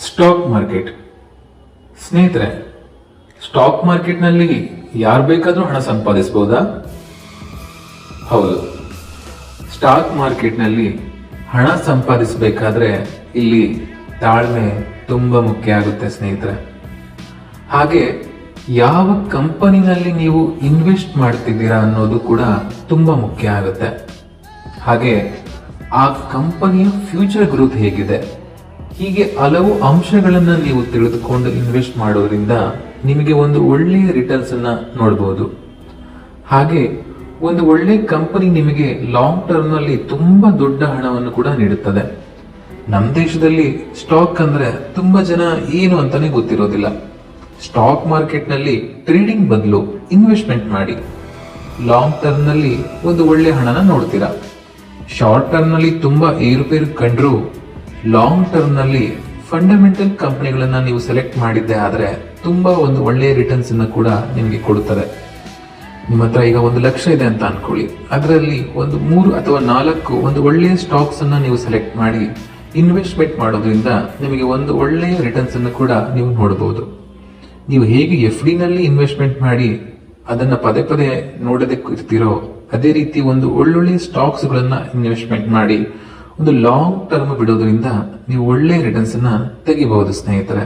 Stock market. ಸ್ನೇಹಿತರೆ, stock ಮಾರ್ಕೆಟ್ನಲ್ಲಿ ಯಾರು ಬೇಕಾದರೂ ಹಣ ಸಂಪಾದಿಸಬಹುದಾ? ಹೌದು. ಸ್ಟಾಕ್ ಮಾರ್ಕೆಟ್ನಲ್ಲಿ ಹಣ ಸಂಪಾದಿಸಬೇಕಾದ್ರೆ ಇಲ್ಲಿ ತಾಳ್ಮೆ ತುಂಬಾ ಮುಖ್ಯ ಆಗುತ್ತೆ ಸ್ನೇಹಿತರೆ. ಹಾಗೆ ಯಾವ ಕಂಪನಿನಲ್ಲಿ ನೀವು ಇನ್ವೆಸ್ಟ್ ಮಾಡ್ತಿದ್ದೀರಾ ಅನ್ನೋದು ಕೂಡ ತುಂಬಾ ಮುಖ್ಯ ಆಗುತ್ತೆ. ಹಾಗೆ ಆ ಕಂಪನಿಯ ಫ್ಯೂಚರ್ ಗ್ರೋತ್ ಹೇಗಿದೆ, ಹೀಗೆ ಹಲವು ಅಂಶಗಳನ್ನ ನೀವು ತಿಳಿದುಕೊಂಡು ಇನ್ವೆಸ್ಟ್ ಮಾಡೋದ್ರಿಂದ ನಿಮಗೆ ಒಂದು ಒಳ್ಳೆಯ ರಿಟರ್ನ್ಸ್ ಅನ್ನ ನೋಡಬಹುದು. ಹಾಗೆ ಒಂದು ಒಳ್ಳೆ ಕಂಪನಿ ನಿಮಗೆ ಲಾಂಗ್ ಟರ್ಮ್ ನಲ್ಲಿ ತುಂಬಾ ದೊಡ್ಡ ಹಣವನ್ನು ಕೂಡ ನೀಡುತ್ತದೆ. ನಮ್ಮ ದೇಶದಲ್ಲಿ ಸ್ಟಾಕ್ ಅಂದ್ರೆ ತುಂಬಾ ಜನ ಏನು ಅಂತಾನೆ ಗೊತ್ತಿರೋದಿಲ್ಲ. ಸ್ಟಾಕ್ ಮಾರ್ಕೆಟ್ ನಲ್ಲಿ ಟ್ರೇಡಿಂಗ್ ಬದಲು ಇನ್ವೆಸ್ಟ್ಮೆಂಟ್ ಮಾಡಿ ಲಾಂಗ್ ಟರ್ಮ್ ನಲ್ಲಿ ಒಂದು ಒಳ್ಳೆ ಹಣನ ನೋಡ್ತೀರಾ. ಶಾರ್ಟ್ ಟರ್ಮ್ ನಲ್ಲಿ ತುಂಬಾ ಏರುಪೇರು ಕಂಡ್ರು ಲಾಂಗ್ ಟರ್ಮ್ ನಲ್ಲಿ ಫಂಡಮೆಂಟಲ್ ಕಂಪನಿಗಳನ್ನ ನೀವು ಸೆಲೆಕ್ಟ್ ಮಾಡಿದ್ದೆ ಆದ್ರೆ ತುಂಬಾ ಒಂದು ಒಳ್ಳೆಯ ರಿಟರ್ನ್ಸ್ ಅನ್ನ ಕೂಡ ನಿಮಗೆ ಕೊಡುತ್ತದೆ. ನಿಮ್ಮ ಹತ್ರ ಈಗ 1 ಲಕ್ಷ ಇದೆ ಅಂತ ಅನ್ಕೊಳ್ಳಿ, ಅದರಲ್ಲಿ ಒಂದು 3 ಅಥವಾ 4 ಒಂದು ಒಳ್ಳೆಯ ಸ್ಟಾಕ್ಸ್ ಅನ್ನ ನೀವು ಸೆಲೆಕ್ಟ್ ಮಾಡಿ ಇನ್ವೆಸ್ಟ್ಮೆಂಟ್ ಮಾಡೋದ್ರಿಂದ ನಿಮಗೆ ಒಂದು ಒಳ್ಳೆಯ ರಿಟರ್ನ್ಸ್ ಅನ್ನು ಕೂಡ ನೀವು ನೋಡಬಹುದು. ನೀವು ಹೇಗೆ FD ನಲ್ಲಿ ಇನ್ವೆಸ್ಟ್ಮೆಂಟ್ ಮಾಡಿ ಅದನ್ನ ಪದೇ ಪದೇ ನೋಡೋದಕ್ಕೆ ಇರ್ತೀರೋ, ಅದೇ ರೀತಿ ಒಂದು ಒಳ್ಳೊಳ್ಳೆ ಸ್ಟಾಕ್ಸ್ ಗಳನ್ನ ಇನ್ವೆಸ್ಟ್ಮೆಂಟ್ ಮಾಡಿ ಒಂದು ಲಾಂಗ್ ಟರ್ಮ್ ಬಿಡೋದ್ರಿಂದ ನೀವು ಒಳ್ಳೆ ರಿಟರ್ನ್ಸ್ ಅನ್ನ ತೆಗಿಬಹುದು ಸ್ನೇಹಿತರೆ.